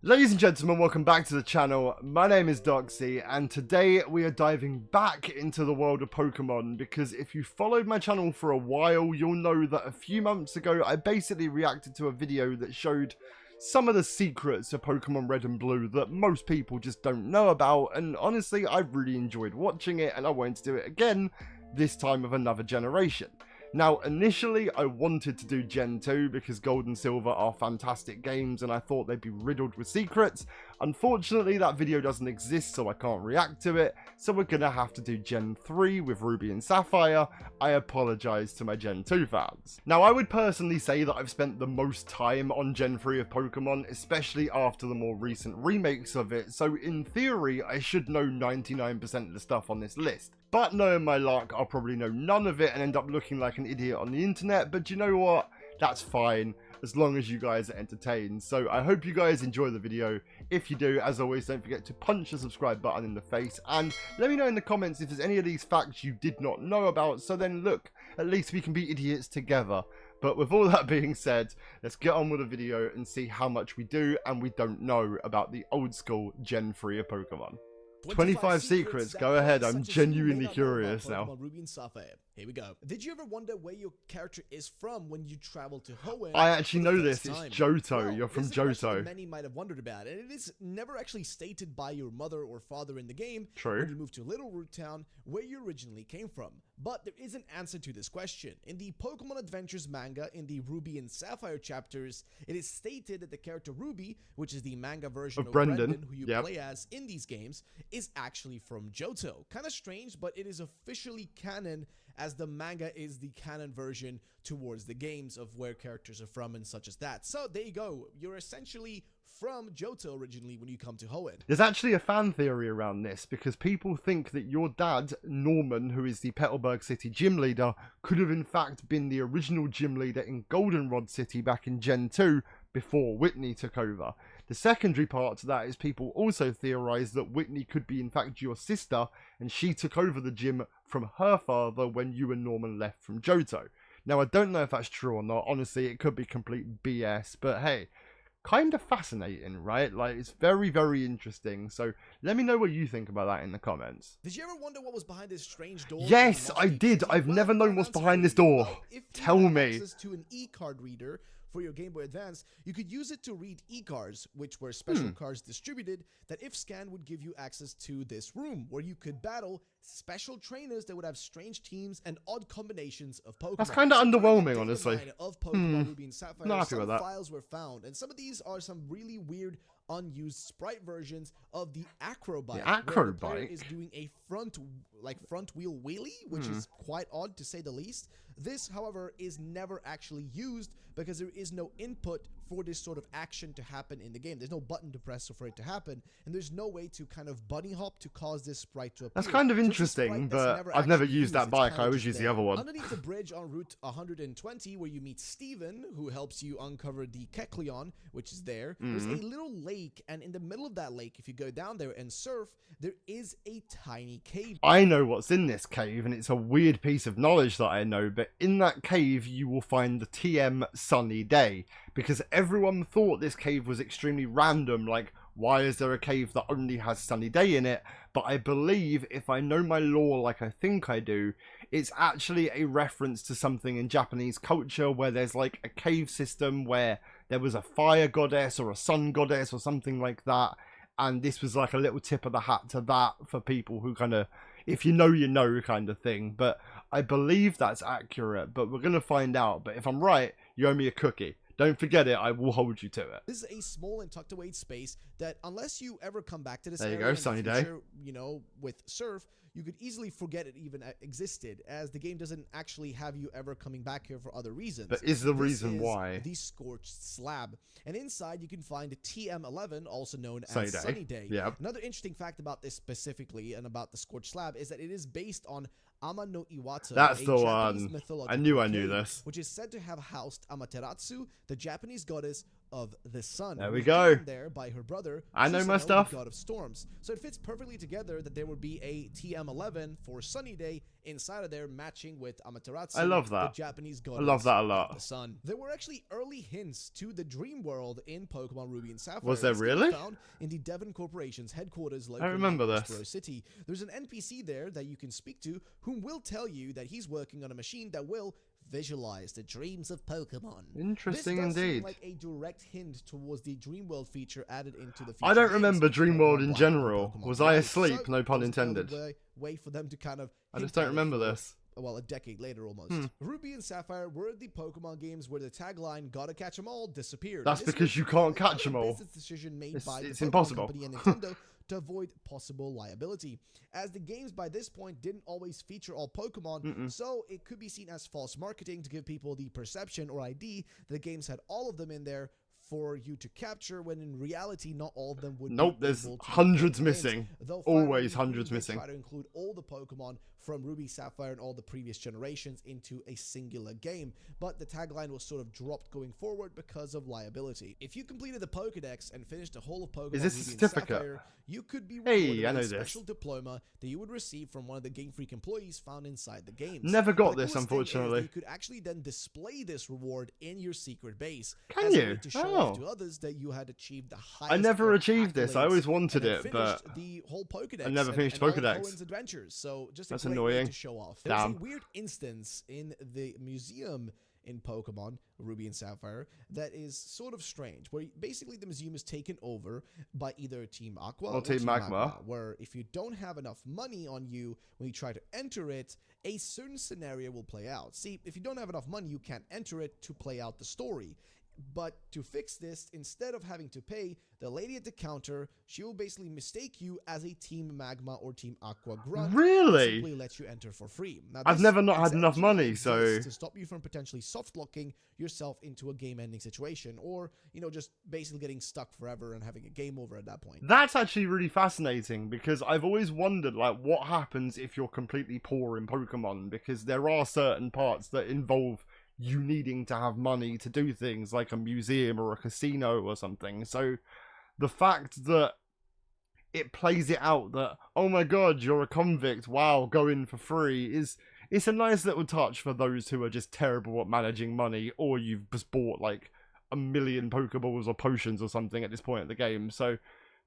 Ladies and gentlemen, welcome back to the channel. My name is Doxy, and today we are diving back into the world of Pokemon, because if you followed my channel for a while, you'll know that a few months ago I basically reacted to a video that showed some of the secrets of Pokemon Red and Blue that most people just don't know about, and honestly I really enjoyed watching it and I wanted to do it again, this time with another generation. Now, initially, I wanted to do Gen 2 because Gold and Silver are fantastic games and I thought they'd be riddled with secrets. Unfortunately, that video doesn't exist, so I can't react to it, so we're gonna have to do Gen 3 with Ruby and Sapphire. I apologise to my Gen 2 fans. Now, I would personally say that I've spent the most time on Gen 3 of Pokemon, especially after the more recent remakes of it, so in theory, I should know 99% of the stuff on this list. But knowing my luck, I'll probably know none of it and end up looking like an idiot on the internet, but you know what? That's fine, as long as you guys are entertained. So I hope you guys enjoy the video. If you do, as always, don't forget to punch the subscribe button in the face, and let me know in the comments if there's any of these facts you did not know about, so then look, at least we can be idiots together. But with all that being said, let's get on with the video and see how much we do and we don't know about the old school Gen 3 of Pokemon. 25 secrets, go ahead, I'm genuinely curious now. Ruby and Sapphire. Here we go. Did you ever wonder where your character is from when you travel to Hoenn? I actually know this, it's Johto, well, you're from this is a question Johto. that many might have wondered about, and it is never actually stated by your mother or father in the game. True. When you move to Little Root Town, where you originally came from. But there is an answer to this question. In the Pokemon Adventures manga, in the Ruby and Sapphire chapters, it is stated that the character Ruby, which is the manga version of Brendan, who you play as in these games, is actually from Johto. Kind of strange, but it is officially canon, as the manga is the canon version towards the games of where characters are from and such as that. So there you go. You're essentially from Johto originally when you come to Hoenn. There's actually a fan theory around this, because people think that your dad, Norman, who is the Petalburg City gym leader, could have in fact been the original gym leader in Goldenrod City back in Gen 2 before Whitney took over. The secondary part to that is people also theorize that Whitney could be in fact your sister and she took over the gym from her father when you and Norman left from Johto. Now, I don't know if that's true or not. Honestly, it could be complete BS, but hey, kind of fascinating, right? Like, it's very, very interesting. So let me know what you think about that in the comments. Did you ever wonder what was behind this strange door? Yes, I did. I've never known what's behind this door. Tell me. Access to an e-card reader for your Game Boy Advance, you could use it to read e-cards, which were special cards distributed that, if scanned, would give you access to this room where you could battle special trainers that would have strange teams and odd combinations of Pokemon. That's kind of underwhelming, honestly. Of Pokemon Ruby and Sapphire, not happy some with that. files were found, and some of these are some really weird unused sprite versions of the Acrobike. The Acrobike? Where the player is doing a front wheel wheelie, which is quite odd to say the least. This, however, is never actually used because there is no input for this sort of action to happen in the game. There's no button to press for it to happen, and there's no way to kind of bunny hop to cause this sprite to appear. That's kind of interesting, but I've never used that bike. I always use the other one. Underneath the bridge on Route 120, where you meet Steven, who helps you uncover the Kecleon, which is there, there's a little lake, and in the middle of that lake, if you go down there and surf, there is a tiny cave. I know what's in this cave, and it's a weird piece of knowledge that I know, but in that cave you will find the TM Sunny Day, because everyone thought this cave was extremely random, like, why is there a cave that only has Sunny Day in it? But I believe, if I know my lore like I think I do, it's actually a reference to something in Japanese culture where there's like a cave system where there was a fire goddess or a sun goddess or something like that, and this was like a little tip of the hat to that for people who kind of, if you know kind of thing. But I believe that's accurate, but we're going to find out. But if I'm right, you owe me a cookie. Don't forget it, I will hold you to it. This is a small and tucked away space that, unless you ever come back to this there you area go, Sunny Day, you know, with Surf, you could easily forget it even existed, as the game doesn't actually have you ever coming back here for other reasons. But is the reason why the Scorched slab, and inside you can find TM11, also known as Sunny Day. Yeah. Another interesting fact about this specifically and about the Scorched slab is that it is based on Ama no Iwata. That's the one. I knew this. Which is said to have housed Amaterasu, the Japanese goddess of the sun. There who we was go. joined there by her brother, I know my Susanoo, stuff. the god of storms. So it fits perfectly together that there would be a TM11 for sunny day inside of there, matching with Amaterasu, I love that. the Japanese I goddess love that a of lot. the sun. There were actually early hints to the dream world in Pokemon Ruby and Sapphire. Was there This can be really? found in the Devon Corporation's headquarters I located remember in this. Westboro City. There's an NPC there that you can speak to, whom will tell you that he's working on a machine that will visualize the dreams of Pokemon. Interesting This does indeed. seem like a direct hint towards the Dream World feature added into the future I don't games, remember Dream Pokemon World in Black general. and Pokemon Was I White. asleep? So No pun it was an early intended. way for them to kind of I just hint don't at it remember for, this. well, a decade later almost. Ruby and Sapphire were the Pokemon games where the tagline "Gotta catch 'em all" disappeared. That's And this because was you can't kind catch of 'em all. a business decision made by It's the Pokemon impossible. Company and Nintendo to avoid possible liability, as the games by this point didn't always feature all Pokemon, so it could be seen as false marketing to give people the perception or ID that the games had all of them in there for you to capture, when in reality not all of them would Nope, be there's able to hundreds be games. missing. Though Always finally, hundreds they missing. try to include all the Pokemon from Ruby, Sapphire, and all the previous generations into a singular game, but the tagline was sort of dropped going forward because of liability. If you completed the Pokedex and finished the whole of Pokemon Is this a Ruby and certificate? Sapphire, you could be Hey, rewarded I know with a this. special diploma that you would receive from one of the Game Freak employees found inside the games. Never got But the this, coolest thing is that unfortunately. you could actually then display this reward in your secret base. Can as a you? way to show Oh. off to others that you had achieved the highest I never of achieved this. I accolades always wanted and had it, but finished the whole Pokedex. I never finished and all of Pokedex. Hoenn's adventures. So just a That's great way annoying. to show off. There's a Damn. weird instance in the museum in Pokemon Ruby and Sapphire that is sort of strange, where basically the museum is taken over by either Team Aqua Or Team Magma. where if you don't have enough money on you when you try to enter it, a certain scenario will play out. See, if you don't have enough money, you can't enter it to play out the story. But to fix this, instead of having to pay, the lady at the counter, she will basically mistake you as a Team Magma or Team Aqua grunt. Really? And simply let you enter for free. Now, I've this never not had enough essentially money, so exists to stop you from potentially soft-locking yourself into a game-ending situation, or, you know, just basically getting stuck forever and having a game over at that point. that's actually really fascinating, because I've always wondered, like, what happens if you're completely poor in Pokemon, because there are certain parts that involve you needing to have money to do things, like a museum or a casino or something. So the fact that it plays it out that, oh my god, you're a convict, wow, go in for free, it's a nice little touch for those who are just terrible at managing money, or you've just bought like 1,000,000 Pokeballs or potions or something at this point in the game. So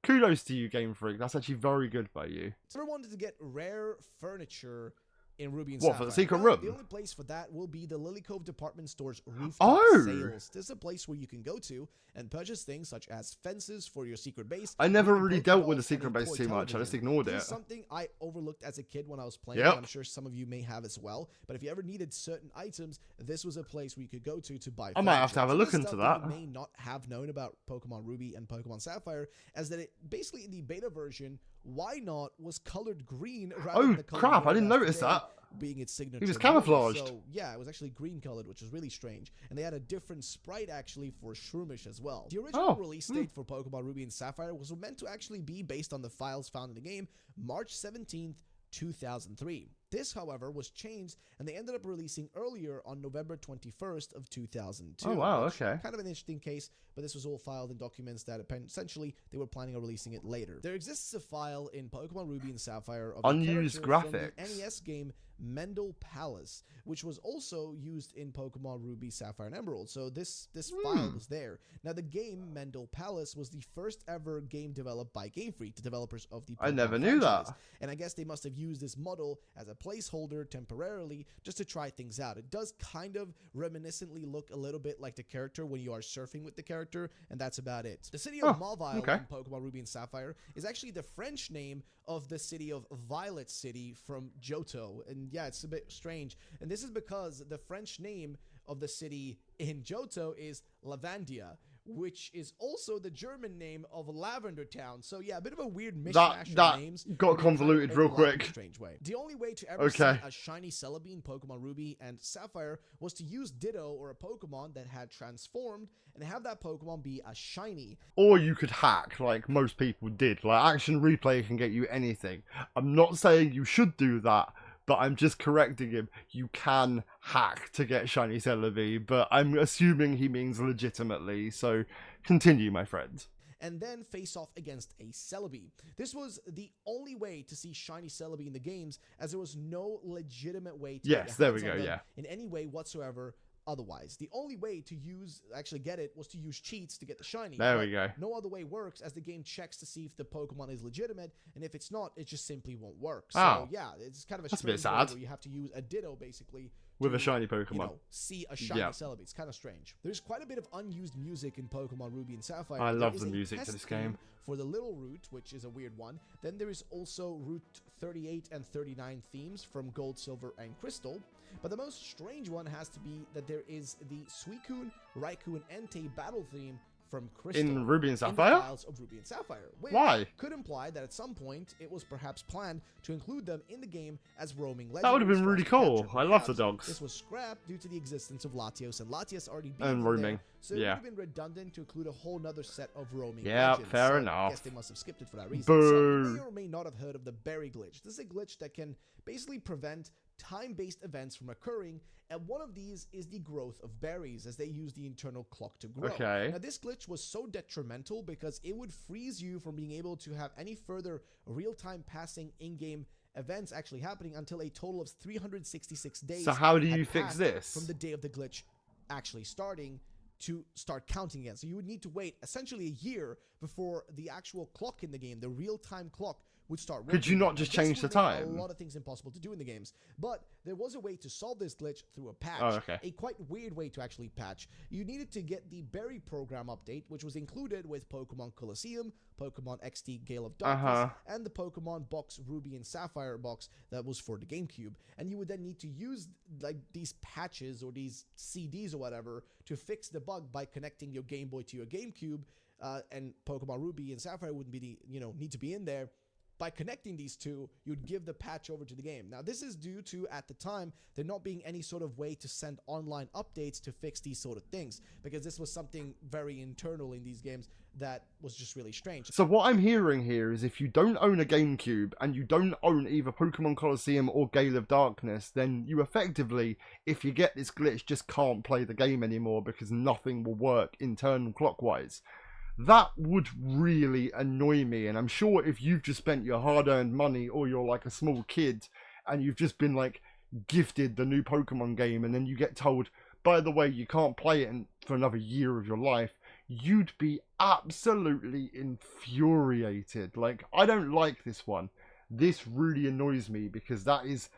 kudos to you, Game Freak. That's actually very good by you. So I wanted to get rare furniture in Ruby and What, Sapphire. for the secret Well, room? The only place for that will be the Lily Cove department store's rooftop Oh! sales. This is a place where you can go to and purchase things such as fences for your secret base. I never wooden really dealt with the Pokeballs, secret and a base toy too much. I just television. ignored This it. is something I overlooked as a kid when I was playing. Yep. And I'm sure some of you may have as well. But if you ever needed certain items, this was a place where you could go to buy. I might have to furniture. have a Some of look the into stuff that. You may not have known about Pokemon Ruby and Pokemon Sapphire, as that it basically in the beta version, Why Not was colored green rather Oh than the color crap, red I didn't as notice today, that. being its signature. He was color. camouflaged. So yeah, it was actually green colored, which was really strange. And they had a different sprite actually for Shroomish as well. The original release date for Pokemon Ruby and Sapphire was meant to actually be based on the files found in the game, March 17th, 2003. This, however, was changed, and they ended up releasing earlier on November 21st of 2002. Oh, wow, which okay. Kind of an interesting case, but this was all filed in documents that essentially they were planning on releasing it later. There exists a file in Pokemon Ruby and Sapphire of Unused a character from graphics. the NES game Mendel Palace, which was also used in Pokemon Ruby, Sapphire, and Emerald. So this file was there. Now, the game Mendel Palace was the first ever game developed by Game Freak, the developers of the Pokemon I never knew franchise. that. And I guess they must have used this model as a placeholder temporarily just to try things out. It does kind of reminiscently look a little bit like the character when you are surfing with the character, and that's about it. The city of Mauville okay. in Pokemon Ruby and Sapphire is actually the French name of the city of Violet City from Johto. And yeah, it's a bit strange. And this is because the French name of the city in Johto is Lavandia, which is also the German name of Lavender Town. So yeah, a bit of a weird mishmash That of names. got but they kind of convoluted real overlap in a quick. strange way. The only way to ever Okay. see a Shiny Celibi in Pokemon Ruby and Sapphire was to use Ditto, or a Pokemon that had transformed, and have that Pokemon be a Shiny. Or you could hack, like most people did. Like, Action Replay can get you anything. I'm not saying you should do that, but I'm just correcting him. You can hack to get Shiny Celebi, but I'm assuming he means legitimately, so Continue, my friend. And then face off against a Celebi. This was the only way to see Shiny Celibi in the games, as there was no legitimate way to Yes, there we go, yeah. in any way whatsoever otherwise. The only way to actually get it was to use cheats to get the shiny. There we go. No other way works, as the game checks to see if the Pokemon is legitimate, and if it's not, it just simply won't work. So Oh. yeah, it's kind of That's a strange bit way sad. where you have to use a Ditto basically With a to, shiny Pokemon. you know, see a shiny Celebi. It's kind of strange. There's quite a bit of unused music in Pokemon Ruby and Sapphire. I love There the is a music to test this game. theme for the little route, which is a weird one. Then there is also Route 38 and 39 themes from Gold, Silver, and Crystal. But the most strange one has to be that there is the Suicune, Raikou, and Entei battle theme from Crystal In Ruby and in Sapphire? the files of Ruby and Sapphire, which Why? could imply that at some point it was perhaps planned to include them in the game as roaming legendaries. That would have been for really us to capture. cool. I love the Perhaps dogs. This was scrapped due to the existence of Latios, and Latios already being And in roaming. there, so it Yeah. would have been redundant to include a whole nother set of roaming Yeah, legends. fair So enough. I guess they must have skipped it for that reason. Boo. So you may or may not have heard of the berry glitch. This is a glitch that can basically prevent time-based events from occurring, and one of these is the growth of berries, as they use the internal clock to grow. Okay. Now, this glitch was so detrimental because it would freeze you from being able to have any further real-time passing in-game events actually happening until a total of 366 days. So how do had you fix passed this? from the day of the glitch actually starting to start counting again? So you would need to wait essentially a year before the actual clock in the game, the real-time clock, would start working. Could you not Now, just this change the would make time? A lot of things impossible to do in the games, but there was a way to solve this glitch through a patch. Oh, okay. A quite weird way to actually patch. You needed to get the berry program update, which was included with Pokemon Colosseum, Pokemon XD Gale of Darkness, and the Pokemon box Ruby and Sapphire box that was for the GameCube. And you would then need to use like these patches or these CDs or whatever to fix the bug by connecting your Game Boy to your GameCube, and Pokemon Ruby and Sapphire wouldn't be need to be in there. By connecting these two, you'd give the patch over to the game. Now, this is due to, at the time, there not being any sort of way to send online updates to fix these sort of things, because this was something very internal in these games that was just really strange. So what I'm hearing here is if you don't own a GameCube and you don't own either Pokemon Colosseum or Gale of Darkness, then you effectively, if you get this glitch, just can't play the game anymore because nothing will work internal clockwise. That would really annoy me, and I'm sure if you've just spent your hard-earned money or you're like a small kid and you've just been like gifted the new Pokemon game and then you get told, by the way, you can't play it for another year of your life, you'd be absolutely infuriated. Like, I don't like this one. This really annoys me because that is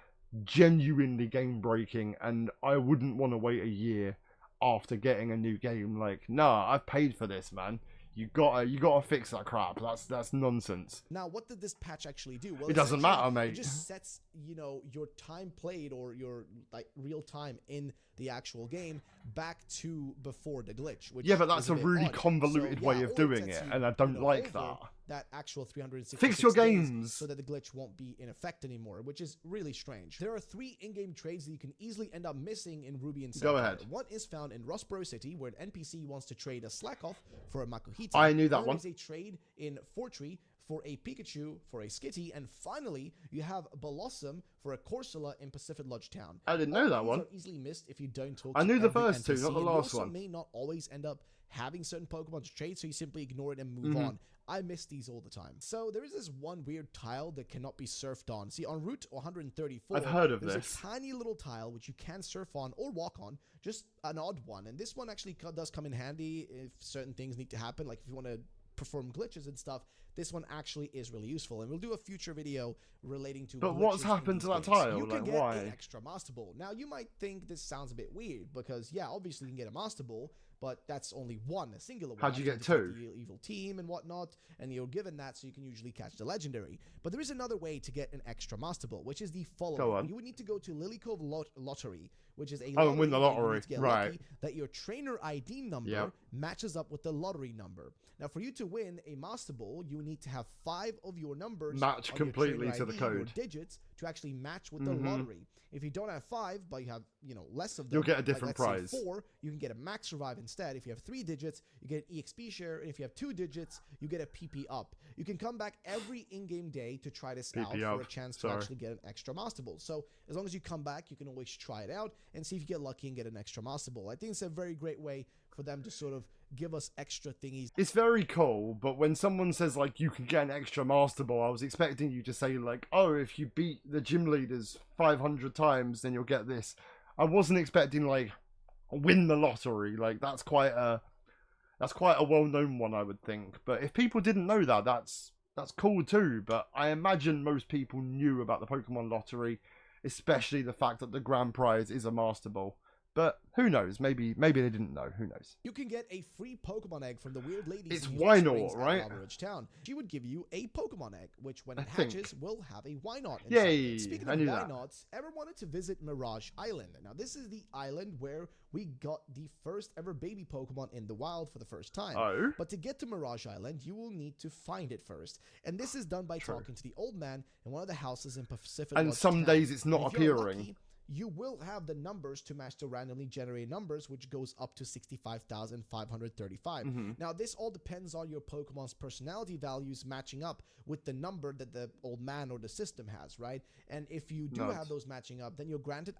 genuinely game-breaking, and I wouldn't want to wait a year after getting a new game. Like, nah, I've paid for this, man. You gotta fix that crap. That's nonsense. Now, what did this patch actually do? Well, It doesn't matter, mate. It just sets, your time played or your like real time in the actual game back to before the glitch. Which Yeah, but that's is a bit really odd. convoluted way of or doing sets it, you, and I don't like over that. That actual 366 Fix your days games. so that the glitch won't be in effect anymore, which is really strange. There are 3 in-game trades that you can easily end up missing in Ruby and Sapphire. Go ahead. One is found in Rustboro City, where an NPC wants to trade a Slackoff for a Makuhita. I knew that There one. is a trade in Fortree for a Pikachu, for a Skitty, and finally, you have Blossom for a Corsola in Pacific Lodge Town. I didn't know All that these one. are easily missed if you don't talk I to knew the every first two, NPC, not the and you last also one. may not always end up having certain Pokemon to trade, so you simply ignore it and move on. I miss these all the time. So there is this one weird tile that cannot be surfed on. See, on Route 134, I've heard of there's this. a tiny little tile which you can surf on or walk on, just an odd one. And this one actually does come in handy if certain things need to happen, like if you want to perform glitches and stuff. This one actually is really useful, and we'll do a future video relating to. But what's glitches in happened these to that games. tile? You can Like, get why? an extra Master Ball. Now, you might think this sounds a bit weird because, yeah, obviously you can get a Master Ball, but that's only one, a singular one. How'd you get After two? the evil team and whatnot, and you're given that so you can usually catch the legendary. But there is another way to get an extra Master Ball, which is the following. Go on. You would need to go to Lily Cove Lottery, which is a Oh, and win the where you lottery. need to get Right. lucky that your trainer ID number Yep. matches up with the lottery number. Now, for you to win a Master Ball, you need to have 5 of your numbers Match on your completely trainer to the ID, your code. digits, to actually match with the lottery. If you don't have 5, but you have less of them, You'll get a like, different let's say prize. 4, you can get a Max Revive instead. If you have 3 digits, you get an EXP share, and if you have 2 digits, you get a PP up. You can come back every in-game day to try this out PP for a up. chance to Sorry. actually get an extra Master Ball. So as long as you come back, you can always try it out and see if you get lucky and get an extra Master Ball. I think it's a very great way for them to sort of give us extra thingies. It's very cool, but when someone says, like, you can get an extra Master Ball, I was expecting you to say, like, oh, if you beat the gym leaders 500 times, then you'll get this. I wasn't expecting, like, win the lottery. Like, that's quite a well-known one, I would think. But if people didn't know that, that's cool too. But I imagine most people knew about the Pokemon lottery, especially the fact that the grand prize is a Master Ball. But who knows? Maybe they didn't know. Who knows? You can get a free Pokemon egg from the weird lady. It's Wynot, right? Town. She would give you a Pokemon egg, which when it hatches will have a Wynot inside. Yay! Speaking of Wynots, ever wanted to visit Mirage Island? Now this is the island where we got the first ever baby Pokemon in the wild for the first time. Oh. But to get to Mirage Island, you will need to find it first. And this is done by talking to the old man in one of the houses in Pacific. And some days it's not appearing. Lucky, you will have the numbers to match the randomly generated numbers, which goes up to 65,535. Now, this all depends on your Pokemon's personality values matching up with the number that the old man or the system has, right? And if you do have those matching up, then you're granted,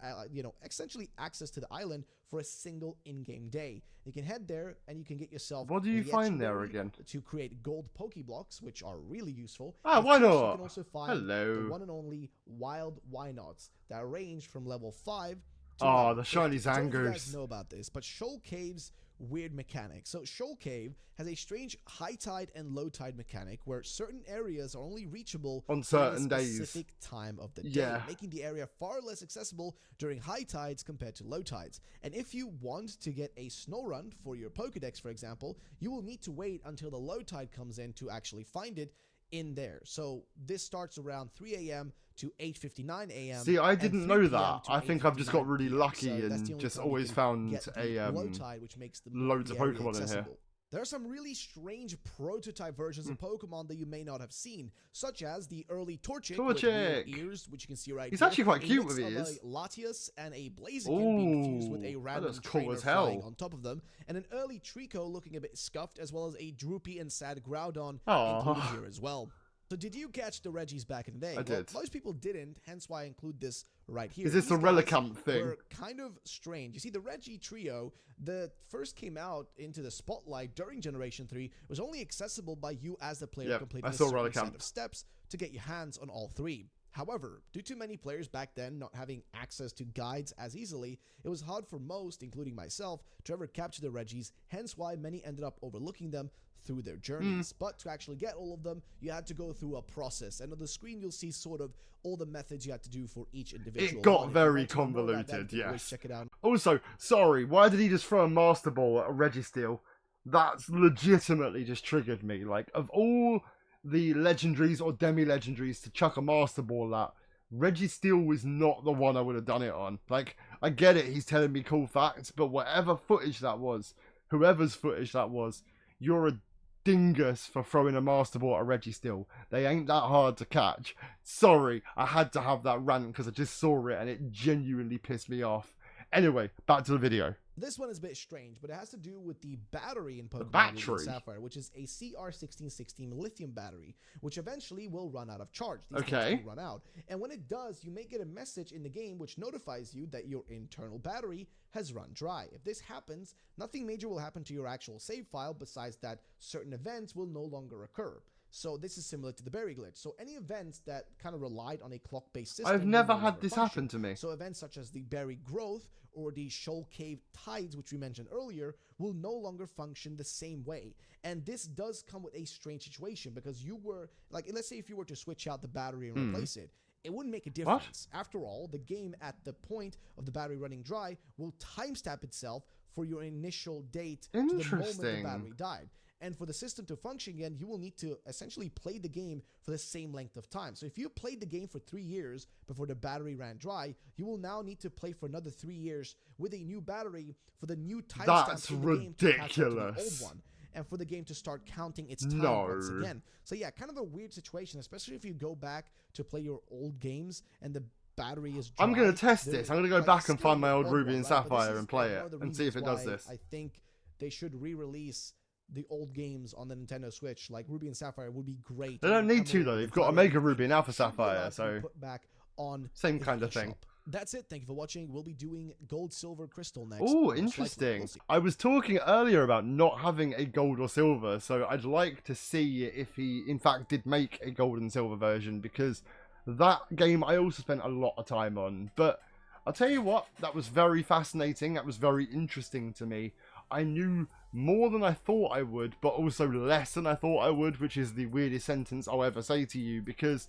essentially access to the island for a single in-game day. You can head there and you can get yourself. What do you find there again? To create gold Pokeblocks, which are really useful. Ah, why not? You can also find the one and only wild Wynots that range from level 5 to the shiny Zangers. I don't know if you guys know about this, but Shoal Cave's weird mechanic. So Shoal Cave has a strange high tide and low tide mechanic where certain areas are only reachable on certain at a days. Specific time of the day, making the area far less accessible during high tides compared to low tides. And if you want to get a snow run for your Pokedex, for example, you will need to wait until the low tide comes in to actually find it in there. So this starts around 3 a.m. to 8:59 a.m. See, I didn't know that. I think I've just got really lucky and just always found a low tide, which makes loads of Pokemon in here. There are some really strange prototype versions of Pokemon that you may not have seen, such as the early Torchic with weird ears, which you can see right here. He's actually quite cute with ears. A Latias and a Blaziken being fused with a random trainer flying on top of them, and an early Trico looking a bit scuffed, as well as a droopy and sad Groudon included here as well. So did you catch the Regis back in the day? I did. Most people didn't, hence why I include this right here. Is this the Relicanth thing? Were kind of strange. You see, the Regi trio that first came out into the spotlight during Generation 3 was only accessible by you as the player completing a certain set of steps to get your hands on all three. However, due to many players back then not having access to guides as easily, it was hard for most, including myself, to ever capture the Regis, hence why many ended up overlooking them through their journeys. But to actually get all of them, you had to go through a process. And on the screen, you'll see sort of all the methods you had to do for each individual. It got very convoluted, yes. Check it out. Also, sorry, why did he just throw a Master Ball at a Registeel? That's legitimately just triggered me. Like, of all the legendaries or demi-legendaries to chuck a Master Ball at, Registeel was not the one I would have done it on. Like, I get it, he's telling me cool facts, but whatever footage that was, whoever's footage that was, you're a dingus for throwing a Master Ball at a Registeel. They ain't that hard to catch. Sorry, I had to have that rant because I just saw it and it genuinely pissed me off. Anyway, back to the video. This one is a bit strange, but it has to do with the battery in Pokemon Sapphire, which is a CR1616 lithium battery, which eventually will run out of charge. These things will run out. And when it does, you may get a message in the game which notifies you that your internal battery has run dry. If this happens, nothing major will happen to your actual save file besides that certain events will no longer occur. So this is similar to the berry glitch. So any events that kind of relied on a clock-based system... I've never had this happen to me. So events such as the berry growth or the Shoal Cave tides, which we mentioned earlier, will no longer function the same way. And this does come with a strange situation because you were... Like, let's say if you were to switch out the battery and replace it, it wouldn't make a difference. What? After all, the game at the point of the battery running dry will timestamp itself for your initial date to the moment the battery died. And for the system to function again, you will need to essentially play the game for the same length of time. So if you played the game for 3 years before the battery ran dry, you will now need to play for another 3 years with a new battery for the new timestamp. That's ridiculous. The old one, and for the game to start counting its time once again. So yeah, kind of a weird situation, especially if you go back to play your old games and the battery is dry. I'm going to test this. I'm going to go back and find my old Ruby and Sapphire and play it and see if it does this. I think they should re-release the old games on the Nintendo Switch, like Ruby and Sapphire, would be great. They don't need to though. They've got Omega Ruby and Alpha Sapphire, so put back on same kind of thing. That's it. Thank you for watching. We'll be doing gold, silver, crystal next. Oh, Most likely. interesting. We'll see. I was talking earlier about not having a gold or silver, so I'd like to see if he, in fact, did make a gold and silver version, because that game I also spent a lot of time on. But I'll tell you what, that was very fascinating. That was very interesting to me. I knew more than I thought I would, but also less than I thought I would, which is the weirdest sentence I'll ever say to you, because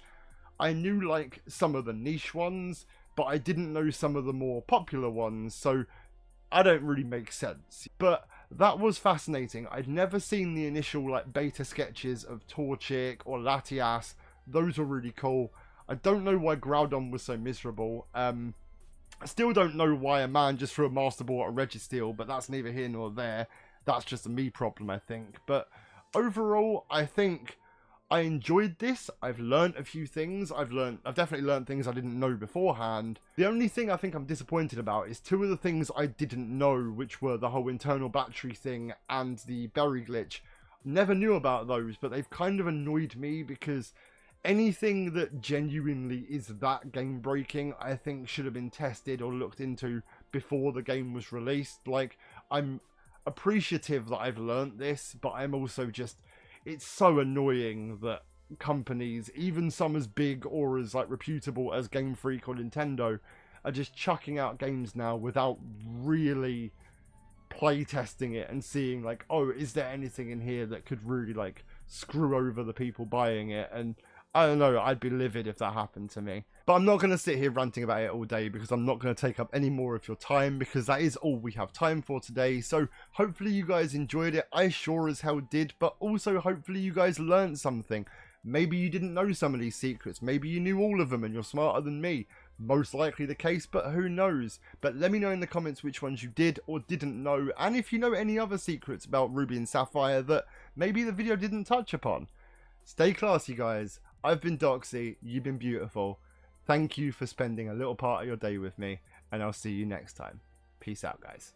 I knew, like, some of the niche ones, but I didn't know some of the more popular ones, so I don't really make sense. But that was fascinating. I'd never seen the initial, like, beta sketches of Torchic or Latias. Those were really cool. I don't know why Groudon was so miserable. I still don't know why a man just threw a Master Ball at a Registeel, but that's neither here nor there. That's just a me problem, I think. But overall, I think I enjoyed this. I've learned a few things. I've definitely learned things I didn't know beforehand. The only thing I think I'm disappointed about is two of the things I didn't know, which were the whole internal battery thing and the berry glitch. Never knew about those, but they've kind of annoyed me, because anything that genuinely is that game breaking, I think should have been tested or looked into before the game was released. Like, I'm appreciative that I've learned this, but I'm also just, it's so annoying that companies, even some as big or as like reputable as Game Freak or Nintendo, are just chucking out games now without really play testing it and seeing like, oh, is there anything in here that could really like screw over the people buying it? And I don't know, I'd be livid if that happened to me. But I'm not going to sit here ranting about it all day, because I'm not going to take up any more of your time, because that is all we have time for today. So hopefully you guys enjoyed it. I sure as hell did, but also hopefully you guys learned something. Maybe you didn't know some of these secrets. Maybe you knew all of them and you're smarter than me. Most likely the case, but who knows? But let me know in the comments which ones you did or didn't know, and if you know any other secrets about Ruby and Sapphire that maybe the video didn't touch upon. Stay classy, guys. I've been Doxy, you've been beautiful. Thank you for spending a little part of your day with me, and I'll see you next time. Peace out, guys.